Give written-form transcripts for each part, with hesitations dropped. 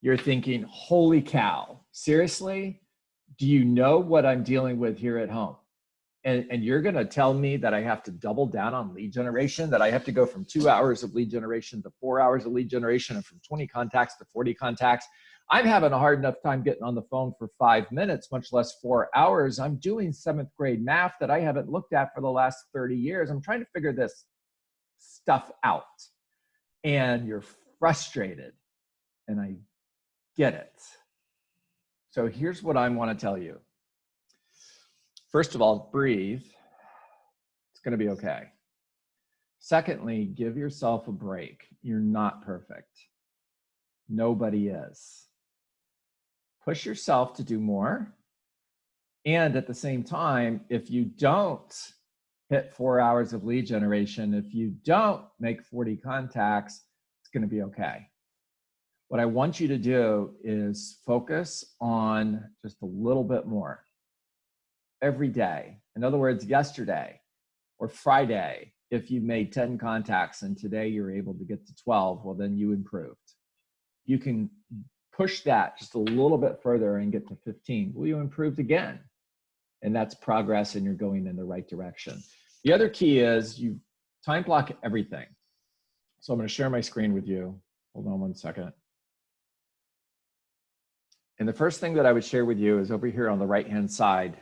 You're thinking, holy cow, seriously? Do you know what I'm dealing with here at home? And you're going to tell me that I have to double down on lead generation, that I have to go from 2 hours of lead generation to 4 hours of lead generation, and from 20 contacts to 40 contacts. I'm having a hard enough time getting on the phone for 5 minutes, much less 4 hours. I'm doing 7th grade math that I haven't looked at for the last 30 years. I'm trying to figure this stuff out. And you're frustrated. And I get it. So here's what I want to tell you. First of all, breathe. It's going to be okay. Secondly, give yourself a break. You're not perfect. Nobody is. Push yourself to do more. And at the same time, if you don't hit 4 hours of lead generation, if you don't make 40 contacts, it's going to be okay. What I want you to do is focus on just a little bit more every day. In other words, yesterday or Friday, if you made 10 contacts and today you're able to get to 12, well, then you improved. You can push that just a little bit further and get to 15. Well, you improved again. And that's progress, and you're going in the right direction. The other key is you time block everything. So I'm going to share my screen with you. Hold on one second. And the first thing that I would share with you is over here on the right-hand side.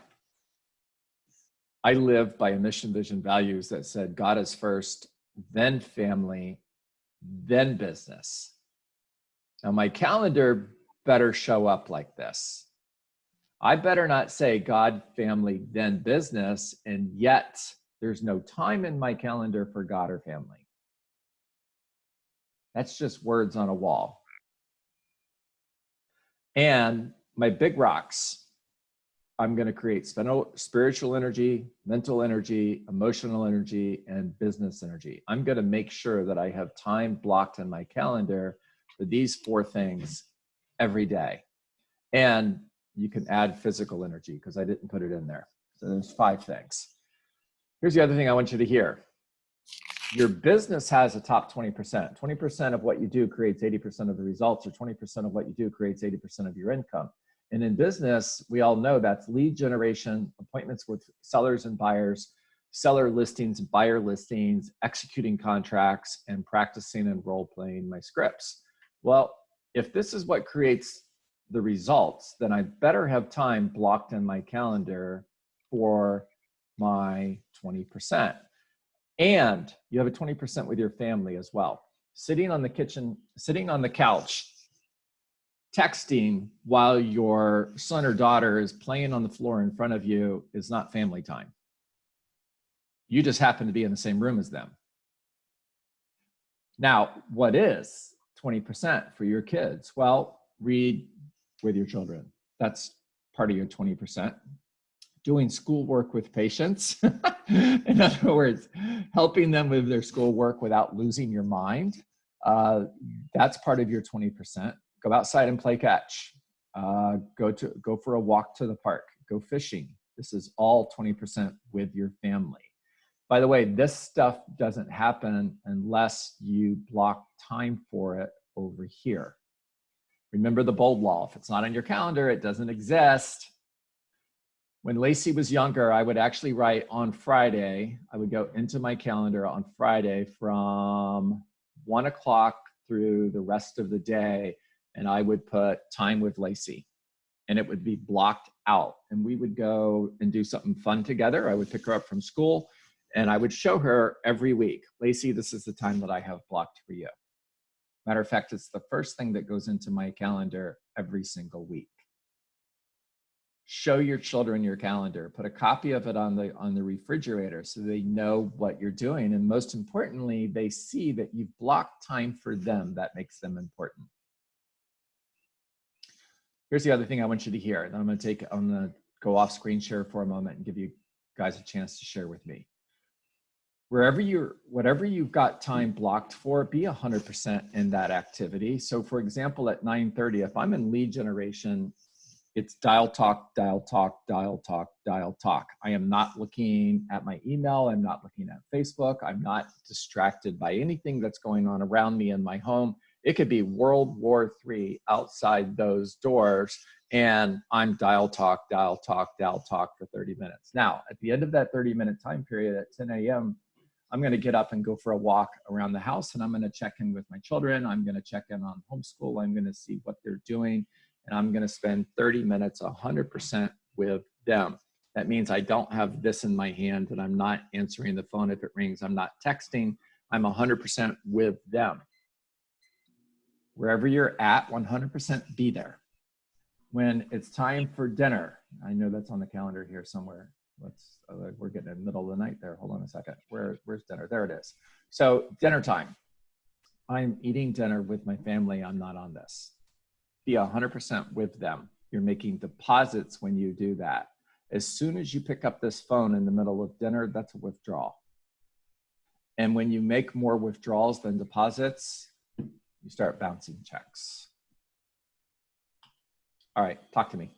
I live by a mission, vision, values that said God is first, then family, then business. Now my calendar better show up like this. I better not say God, family, then business, and yet there's no time in my calendar for God or family. That's just words on a wall. And my big rocks, I'm going to create spiritual energy, mental energy, emotional energy, and business energy. I'm going to make sure that I have time blocked in my calendar for these 4 things every day. And you can add physical energy because I didn't put it in there. So there's 5 things. Here's the other thing I want you to hear. Your business has a top 20%. 20% of what you do creates 80% of the results, or 20% of what you do creates 80% of your income. And in business, we all know that's lead generation, appointments with sellers and buyers, seller listings, buyer listings, executing contracts, and practicing and role-playing my scripts. Well, if this is what creates the results, then I better have time blocked in my calendar for my 20%. And you have a 20% with your family as well. Sitting on the couch, texting while your son or daughter is playing on the floor in front of you is not family time. You just happen to be in the same room as them. Now, what is 20% for your kids? Well, read with your children. That's part of your 20%. Doing schoolwork with patience. In other words, helping them with their schoolwork without losing your mind. That's part of your 20%. Go outside and play catch. Go for a walk to the park. Go fishing. This is all 20% with your family. By the way, this stuff doesn't happen unless you block time for it over here. Remember the bold law. If it's not on your calendar, it doesn't exist. When Lacey was younger, I would actually write on Friday. I would go into my calendar on Friday from 1 o'clock through the rest of the day, and I would put time with Lacey, and it would be blocked out. And we would go and do something fun together. I would pick her up from school, and I would show her every week, Lacey, this is the time that I have blocked for you. Matter of fact, it's the first thing that goes into my calendar every single week. Show your children your calendar. Put a copy of it on the refrigerator so they know what you're doing. And most importantly, they see that you've blocked time for them. That makes them important. Here's the other thing I want you to hear. Then I'm going to go off screen share for a moment and give you guys a chance to share with me. Whatever you've got time blocked for, be 100% in that activity. So for example, at 9:30, if I'm in lead generation, it's dial talk, dial talk, dial talk, dial talk. I am not looking at my email. I'm not looking at Facebook. I'm not distracted by anything that's going on around me in my home. It could be World War III outside those doors, and I'm dial talk for 30 minutes. Now, at the end of that 30-minute time period at 10 a.m., I'm going to get up and go for a walk around the house, and I'm going to check in with my children. I'm going to check in on homeschool. I'm going to see what they're doing, and I'm going to spend 30 minutes 100% with them. That means I don't have this in my hand and I'm not answering the phone if it rings. I'm not texting. I'm 100% with them. Wherever you're at, 100% be there. When it's time for dinner, I know that's on the calendar here somewhere. We're getting in the middle of the night there. Hold on a second. Where's dinner? There it is. So dinner time. I'm eating dinner with my family. I'm not on this. Be 100% with them. You're making deposits when you do that. As soon as you pick up this phone in the middle of dinner, that's a withdrawal. And when you make more withdrawals than deposits, you start bouncing checks. All right, talk to me.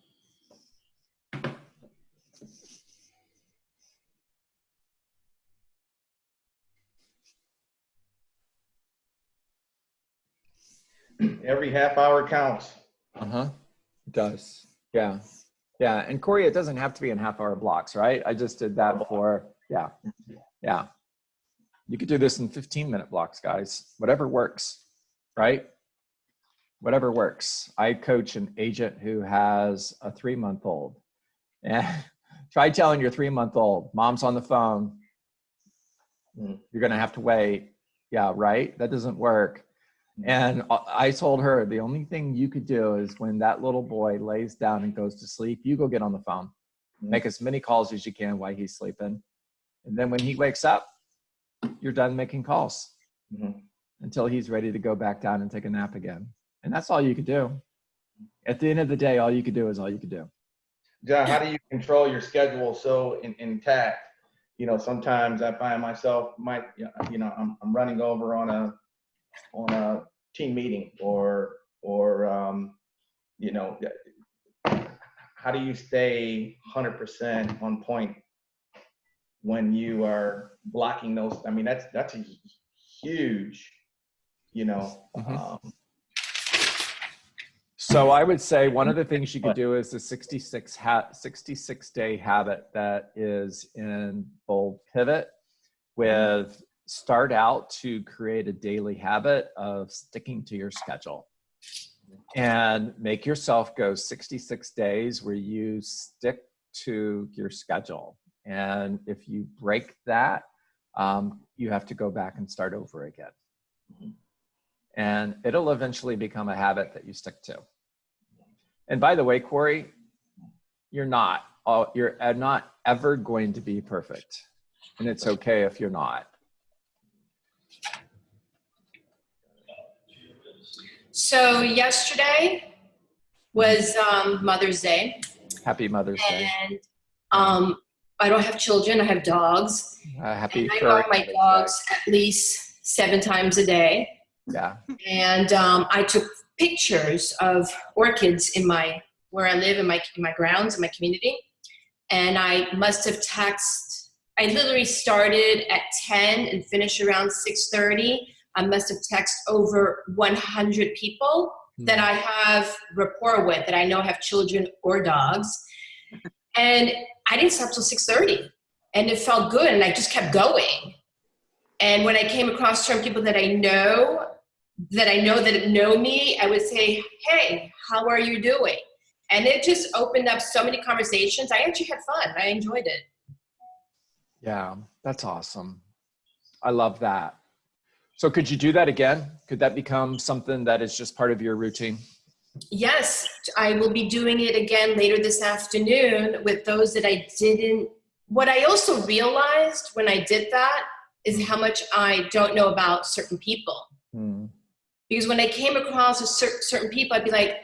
Every half hour counts. It does. Yeah. Yeah. And Corey, it doesn't have to be in half-hour blocks, right? I just did that before. Yeah. Yeah. You could do this in 15-minute blocks, guys. Whatever works, right? Whatever works. I coach an agent who has a 3-month-old. And try telling your 3-month-old, mom's on the phone. You're going to have to wait. Yeah, right? That doesn't work. And I told her the only thing you could do is when that little boy lays down and goes to sleep, you go get on the phone, make as many calls as you can while he's sleeping. And then when he wakes up, you're done making calls until he's ready to go back down and take a nap again. And that's all you could do. At the end of the day, all you could do is all you could do. John, how do you control your schedule so intact? You know, sometimes I find myself, I'm running over on a team meeting or how do you stay 100% on point when you are blocking those? I mean, that's a huge, So I would say one of the things you could do is the 66-day habit that is in Bold Pivot with start out to create a daily habit of sticking to your schedule and make yourself go 66 days where you stick to your schedule. And if you break that, you have to go back and start over again. And it'll eventually become a habit that you stick to. And by the way, Corey, you're not ever going to be perfect. And it's okay if you're not. So yesterday was Mother's Day. Happy Mother's Day. And I don't have children, I have dogs. Happy and I walk my dogs at least 7 times a day. Yeah. And I took pictures of orchids where I live in my grounds, in my community. And I must have I literally started at 10 and finished around 6:30. I must have texted over 100 people that I have rapport with, that I know have children or dogs. And I didn't stop till 6:30. And it felt good, and I just kept going. And when I came across certain people that I know that know me, I would say, hey, how are you doing? And it just opened up so many conversations. I actually had fun. I enjoyed it. Yeah, that's awesome. I love that. So could you do that again? Could that become something that is just part of your routine? Yes, I will be doing it again later this afternoon with those that I didn't. What I also realized when I did that is how much I don't know about certain people. Because when I came across certain people, I'd be like,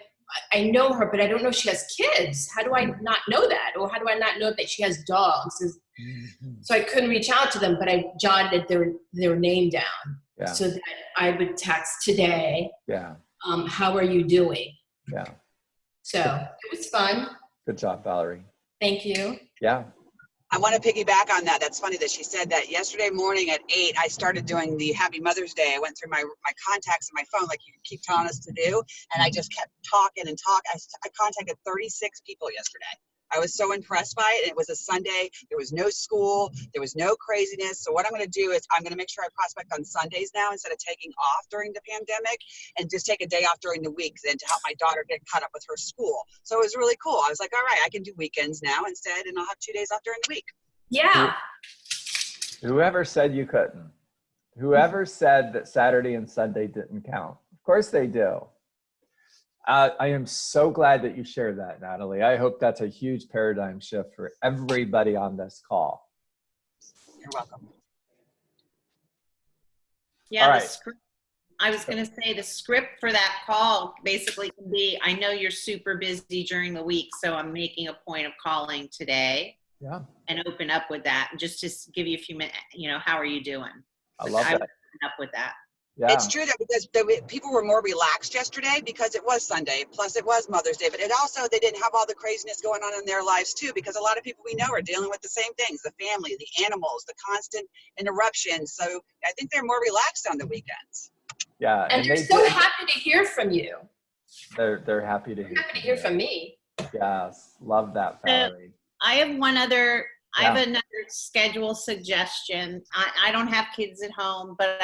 I know her, but I don't know if she has kids. How do I not know that? Or how do I not know that she has dogs? So I couldn't reach out to them, but I jotted their name down. Yeah. So that I would text today. Yeah. How are you doing? Yeah. So it was fun. Good job, Valerie. Thank you. Yeah. I want to piggyback on that. That's funny that she said that. Yesterday morning at 8, I started doing the Happy Mother's Day. I went through my contacts in my phone, like you keep telling us to do, and I just kept talking and talking. I contacted 36 people yesterday. I was so impressed by it. It was a Sunday. There was no school. There was no craziness. So what I'm going to do is I'm going to make sure I prospect on Sundays now instead of taking off during the pandemic, and just take a day off during the week then to help my daughter get caught up with her school. So it was really cool. I was like, all right, I can do weekends now instead, and I'll have 2 days off during the week. Yeah. Whoever said you couldn't? Whoever said that Saturday and Sunday didn't count? Of course they do. I am so glad that you shared that, Natalie. I hope that's a huge paradigm shift for everybody on this call. You're welcome. Yeah, All right. the script, I was going to say the script for that call basically can be, I know you're super busy during the week, so I'm making a point of calling today. Yeah. And open up with that, just to give you a few minutes, how are you doing? I love I would that. open up with that. Yeah. It's true that because people were more relaxed yesterday because it was Sunday, plus it was Mother's Day, but it also, they didn't have all the craziness going on in their lives too, because a lot of people we know are dealing with the same things, the family, the animals, the constant interruptions. So I think they're more relaxed on the weekends. Yeah. And they're so happy to hear from you. They're happy to They're hear. happy to hear from me. Yes. Love that, Valerie. I have one other, I Yeah. have another schedule suggestion. I don't have kids at home, but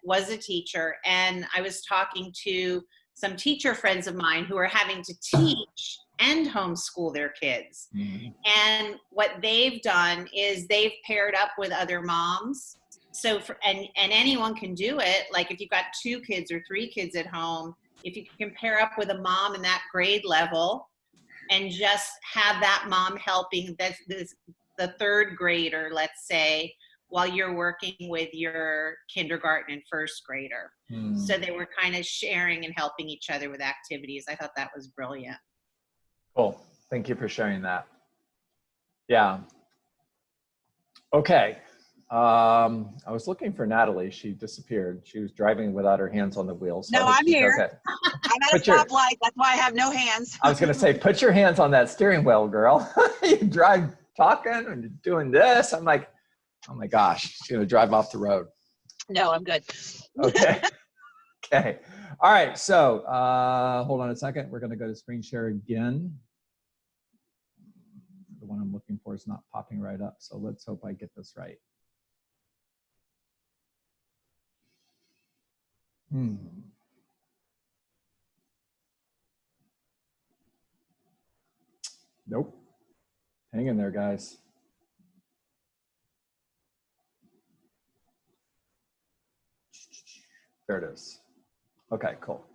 was a teacher, and I was talking to some teacher friends of mine who are having to teach and homeschool their kids. Mm-hmm. And what they've done is they've paired up with other moms. So and anyone can do it. Like if you've got 2 kids or 3 kids at home, if you can pair up with a mom in that grade level and just have that mom helping the 3rd grader, let's say, while you're working with your kindergarten and 1st grader. Mm. So they were kind of sharing and helping each other with activities. I thought that was brilliant. Cool. Thank you for sharing that. Yeah. Okay. I was looking for Natalie. She disappeared. She was driving without her hands on the wheel. So No, I'm here. Okay. I'm at a stoplight. That's why I have no hands. I was going to say, put your hands on that steering wheel, girl. You drive talking and doing this. I'm like, oh my gosh, she's going to drive off the road. No, I'm good. Okay. Okay. All right. So hold on a second. We're going to go to screen share again. The one I'm looking for is not popping right up. So let's hope I get this right. Nope. Hang in there, guys. There it is. Okay, cool.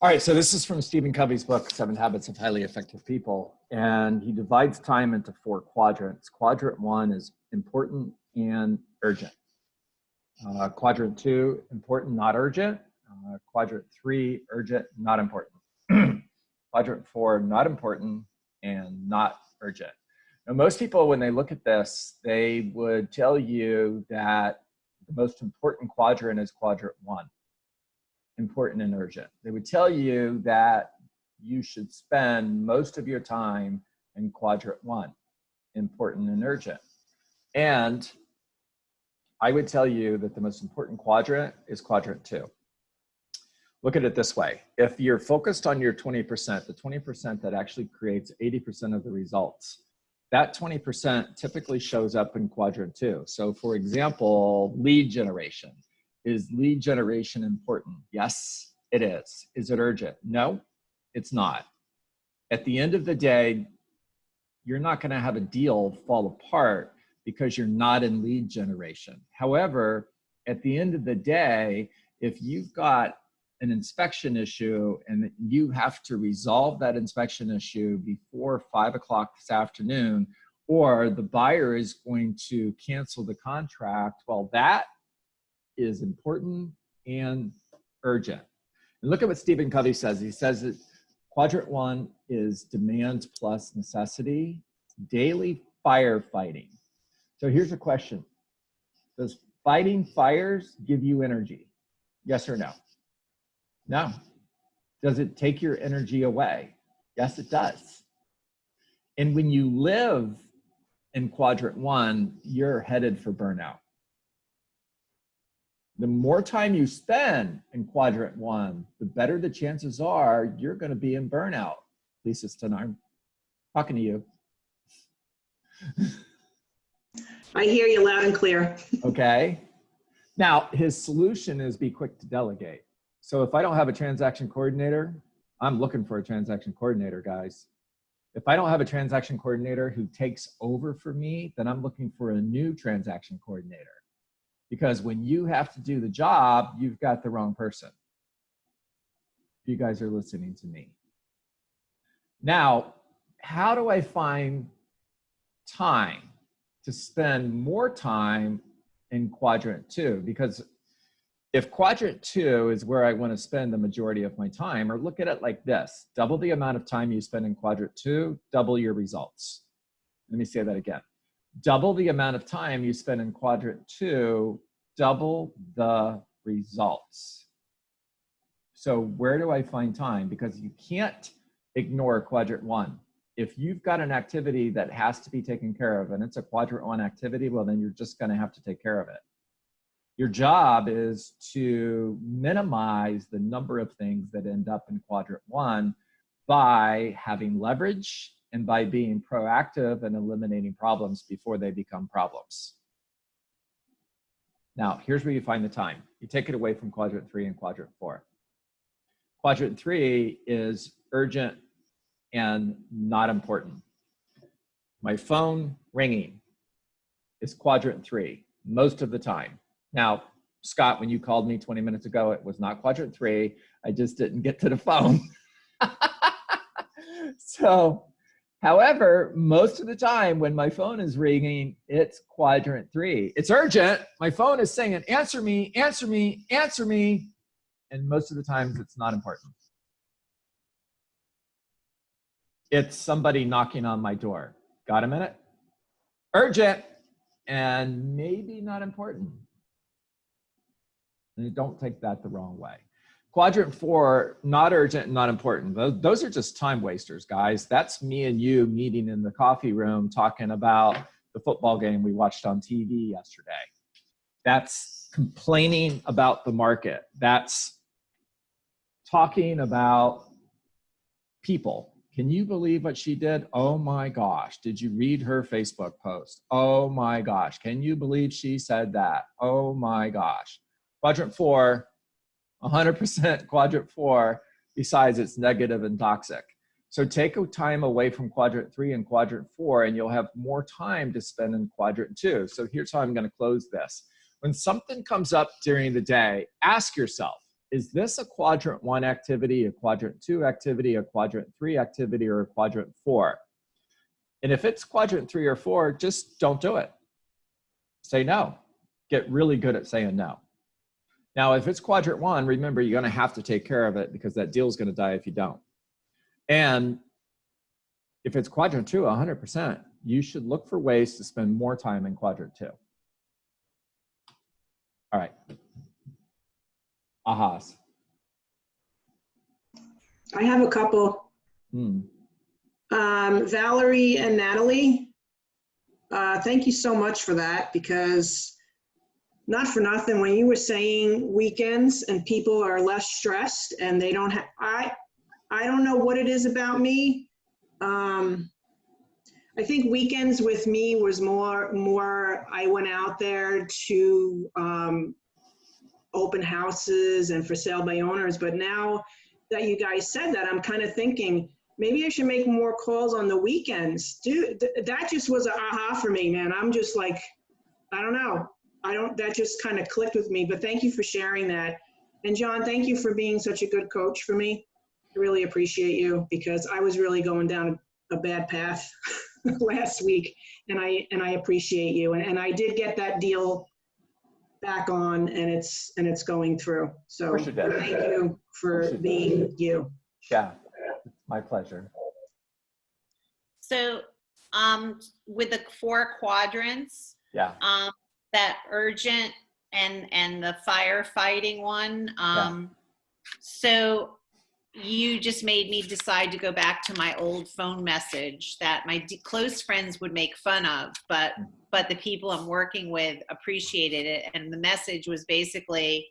All right, so this is from Stephen Covey's book, 7 Habits of Highly Effective People. And he divides time into 4 quadrants. Quadrant 1 is important and urgent. Quadrant 2, important, not urgent. Quadrant 3, urgent, not important. Quadrant 4, not important and not urgent. Now, most people, when they look at this, they would tell you that the most important quadrant is quadrant 1, important and urgent. They would tell you that you should spend most of your time in quadrant 1, important and urgent. And I would tell you that the most important quadrant is quadrant 2. Look at it this way. If you're focused on your 20%, the 20% that actually creates 80% of the results, that 20% typically shows up in quadrant 2. So for example, lead generation. Is lead generation important? Yes, it is. Is it urgent? No, it's not. At the end of the day, you're not going to have a deal fall apart because you're not in lead generation. However, at the end of the day, if you've got an inspection issue and you have to resolve that inspection issue before 5 o'clock this afternoon, or the buyer is going to cancel the contract, well, that is important and urgent. And look at what Stephen Covey says. He says that quadrant 1 is demand plus necessity, daily firefighting. So here's a question. Does fighting fires give you energy? Yes or no? No. Does it take your energy away? Yes, it does. And when you live in quadrant 1, you're headed for burnout. The more time you spend in quadrant 1, the better the chances are you're going to be in burnout. Lisa Stenarm, talking to you. I hear you loud and clear. Okay. Now, his solution is be quick to delegate. So if I don't have a transaction coordinator, I'm looking for a transaction coordinator, guys. If I don't have a transaction coordinator who takes over for me, then I'm looking for a new transaction coordinator. Because when you have to do the job, you've got the wrong person. You guys are listening to me. Now, how do I find time to spend more time in quadrant 2? Because if quadrant 2 is where I want to spend the majority of my time, or look at it like this: double the amount of time you spend in quadrant 2, double your results. Let me say that again. Double the amount of time you spend in quadrant 2, double the results. So where do I find time? Because you can't ignore quadrant 1. If you've got an activity that has to be taken care of and it's a quadrant 1 activity, well, then you're just going to have to take care of it. Your job is to minimize the number of things that end up in quadrant 1 by having leverage and by being proactive and eliminating problems before they become problems. Now, here's where you find the time. You take it away from quadrant 3 and quadrant 4. Quadrant 3 is urgent and not important. My phone ringing is quadrant 3 most of the time. Now, Scott, when you called me 20 minutes ago, it was not quadrant 3. I just didn't get to the phone. So, however, most of the time when my phone is ringing, it's quadrant 3. It's urgent. My phone is saying, answer me, answer me, answer me. And most of the times it's not important. It's somebody knocking on my door. Got a minute? Urgent and maybe not important. And don't take that the wrong way. Quadrant 4, not urgent and not important. Those are just time wasters, guys. That's me and you meeting in the coffee room talking about the football game we watched on TV yesterday. That's complaining about the market. That's talking about people. Can you believe what she did? Oh my gosh. Did you read her Facebook post? Oh my gosh. Can you believe she said that? Oh my gosh. Quadrant 4, 100% quadrant 4, besides it's negative and toxic. So take time away from quadrant 3 and quadrant 4, and you'll have more time to spend in quadrant 2. So here's how I'm going to close this. When something comes up during the day, ask yourself, is this a quadrant 1 activity, a quadrant 2 activity, a quadrant 3 activity, or a quadrant 4? And if it's quadrant 3 or 4, just don't do it. Say no. Get really good at saying no. Now, if it's quadrant 1, remember, you're going to have to take care of it because that deal is going to die if you don't. And if it's quadrant 2, 100%, you should look for ways to spend more time in quadrant 2. All right. Ahas. I have a couple. Valerie and Natalie, thank you so much for that, because not for nothing, when you were saying weekends and people are less stressed and they don't have, I don't know what it is about me. I think weekends with me was more I went out there to open houses and for sale by owners. But now that you guys said that, I'm kind of thinking maybe I should make more calls on the weekends. Dude, that just was an aha for me, man. I'm just like, I don't know. That just kind of clicked with me, but thank you for sharing that. And John, thank you for being such a good coach for me. I really appreciate you, because I was really going down a bad path last week, and I appreciate you. And I did get that deal back on, and it's going through. So thank you for being you. Yeah, my pleasure. So with the 4 quadrants, Yeah. That urgent and the firefighting one. So you just made me decide to go back to my old phone message that my close friends would make fun of, but the people I'm working with appreciated it. And the message was basically,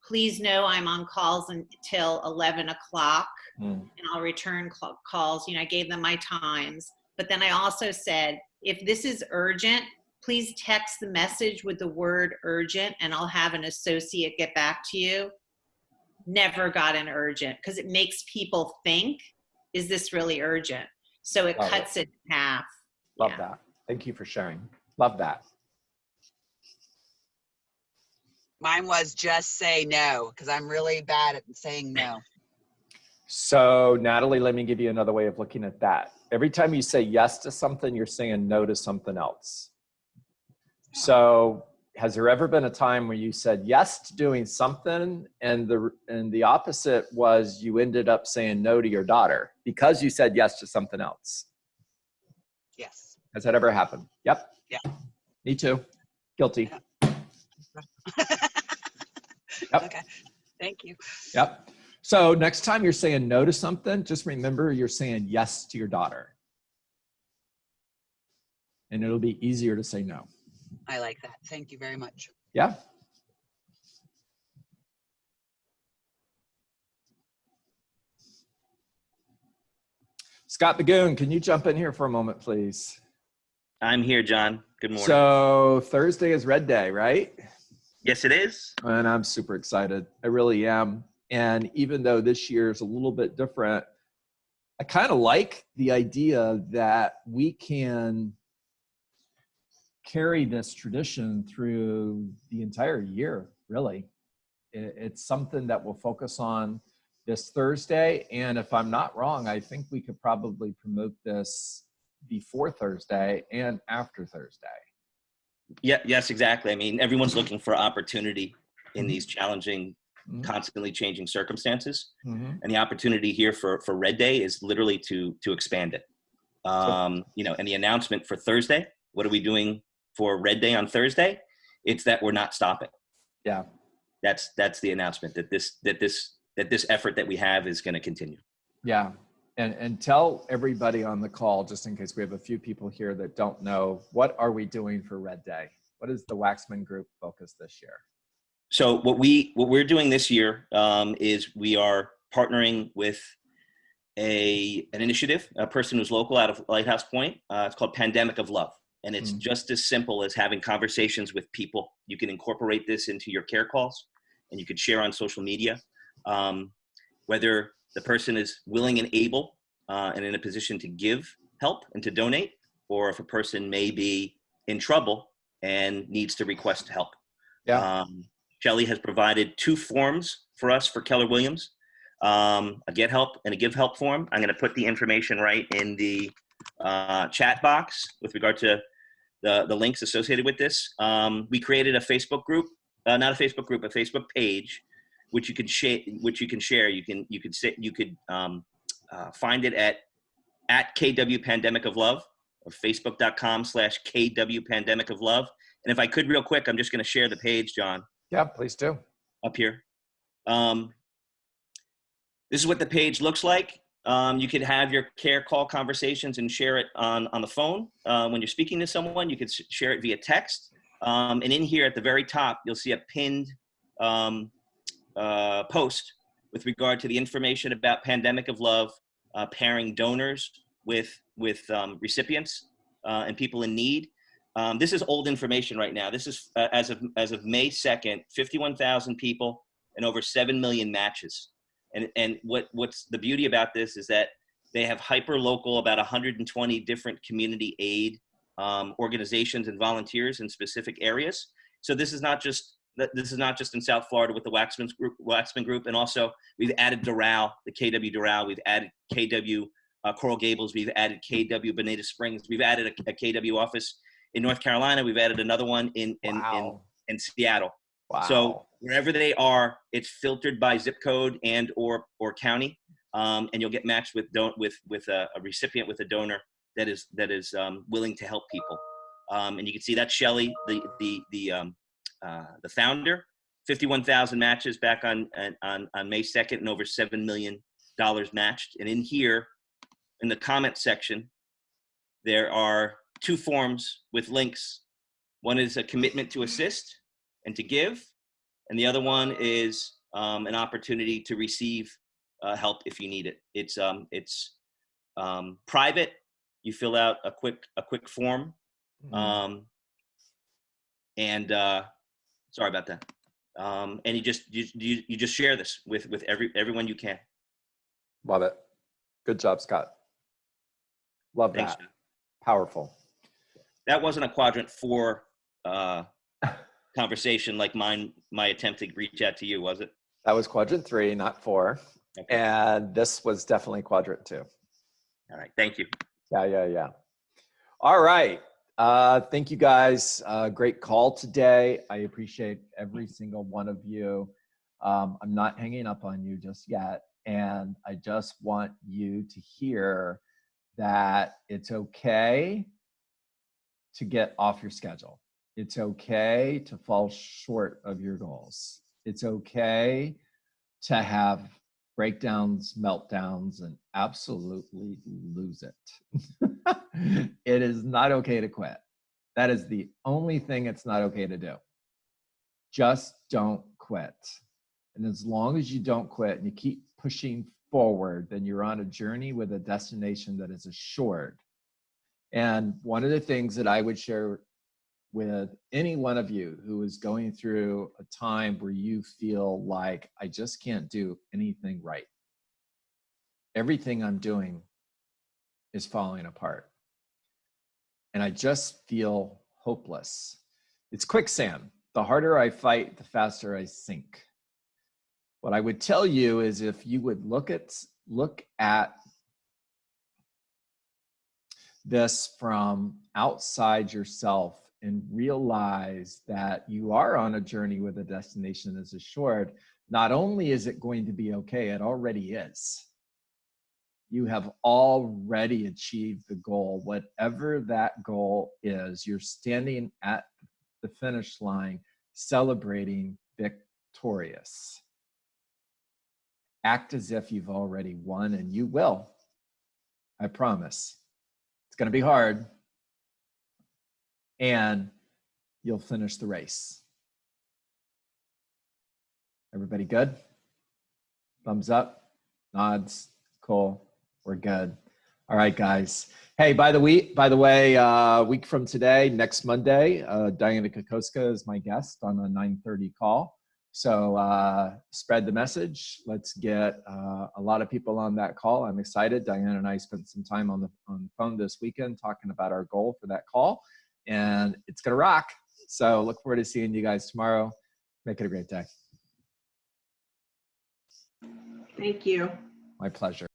please know I'm on calls until 11 o'clock and I'll return calls. You know, I gave them my times, but then I also said, if this is urgent, please text the message with the word urgent and I'll have an associate get back to you. Never got an urgent because it makes people think, is this really urgent? So it cuts it in half. Love that. Thank you for sharing. Love that. Mine was just say no, because I'm really bad at saying no. So Natalie, let me give you another way of looking at that. Every time you say yes to something, you're saying no to something else. So has there ever been a time where you said yes to doing something and the opposite was you ended up saying no to your daughter because you said yes to something else? Yes. Has that ever happened? Yep. Yeah. Me too. Guilty. Yeah. Yep. Okay. Thank you. Yep. So next time you're saying no to something, just remember you're saying yes to your daughter. And it'll be easier to say no. I like that. Thank you very much. Yeah. Scott Bagoon, can you jump in here for a moment, please? I'm here, John. Good morning. So Thursday is Red Day, right? Yes, it is. And I'm super excited. I really am. And even though this year is a little bit different, I kind of like the idea that we can carry this tradition through the entire year, really. It's something that we'll focus on this Thursday. And if I'm not wrong, I think we could probably promote this before Thursday and after Thursday. Yeah, yes, exactly. I mean, everyone's looking for opportunity in these challenging, constantly changing circumstances. And the opportunity here for Red Day is literally to expand it. You know, and the announcement for Thursday, what are we doing for Red Day on Thursday? It's that we're not stopping. Yeah. That's the announcement, that this effort that we have is going to continue. Yeah. And tell everybody on the call, just in case we have a few people here that don't know, what are we doing for Red Day? What is the Waxman Group focus this year? So what we're doing this year is we are partnering with an initiative, a person who's local out of Lighthouse Point. It's called Pandemic of Love. And it's just as simple as having conversations with people. You can incorporate this into your care calls and you could share on social media. Whether the person is willing and able and in a position to give help and to donate, or if a person may be in trouble and needs to request help. Yeah. Shelley has provided 2 forms for us for Keller Williams, a get help and a give help form. I'm going to put the information right in the chat box with regard to the links associated with this. We created a Facebook group, not a Facebook group, a Facebook page, which you can share. You could find it at KW Pandemic of Love, or facebook.com/KW Pandemic of Love. And if I could real quick, I'm just going to share the page, John. Yeah, please do. Up here. This is what the page looks like. You could have your care call conversations and share it on the phone. When you're speaking to someone, you could share it via text. And in here at the very top, you'll see a pinned post with regard to the information about Pandemic of Love, pairing donors with recipients and people in need. This is old information right now. This is as of May 2nd, 51,000 people and over 7 million matches. And what's the beauty about this is that they have hyper local, about 120 different community aid organizations and volunteers in specific areas. So this is not just in South Florida with the Waxman Group, and also we've added Doral, the KW Doral. We've added KW Coral Gables. We've added KW Bonita Springs. We've added a KW office in North Carolina. We've added another one in Seattle. Wow. So wherever they are, it's filtered by zip code and or county, and you'll get matched with a recipient, with a donor that is willing to help people. And you can see that Shelley, the founder, 51,000 matches back on May 2nd, and over $7 million matched. And in here, in the comment section, there are 2 forms with links. One is a commitment to assist and to give, and the other one is an opportunity to receive help if you need it. It's private. You fill out a quick form, and sorry about that. And you just share this with everyone you can. Love it. Good job, Scott. Love Thanks, that. John. Powerful. That wasn't a quadrant 4 conversation like my attempt to reach out to you, was it? That was quadrant 3, not 4. Okay. And this was definitely quadrant 2. All right. Thank you. Yeah. All right. Thank you guys. Great call today. I appreciate every single one of you. I'm not hanging up on you just yet. And I just want you to hear that it's okay to get off your schedule. It's okay to fall short of your goals. It's okay to have breakdowns, meltdowns, and absolutely lose it. It is not okay to quit. That is the only thing it's not okay to do. Just don't quit. And as long as you don't quit and you keep pushing forward, then you're on a journey with a destination that is assured. And one of the things that I would share with any one of you who is going through a time where you feel like, I just can't do anything right. Everything I'm doing is falling apart. And I just feel hopeless. It's quicksand. The harder I fight, the faster I sink. What I would tell you is if you would look at this from outside yourself and realize that you are on a journey with a destination that's assured, not only is it going to be okay, it already is. You have already achieved the goal, whatever that goal is. You're standing at the finish line, celebrating victorious. Act as if you've already won, and you will. I promise. It's going to be hard, and you'll finish the race. Everybody good? Thumbs up, nods, cool. We're good. All right, guys. Hey, by the way, week from today, next Monday, Diana Kokoska is my guest on a 9:30 call. So spread the message. Let's get a lot of people on that call. I'm excited. Diana and I spent some time on the phone this weekend talking about our goal for that call, and it's gonna rock. So look forward to seeing you guys tomorrow. Make it a great day. Thank you. My pleasure.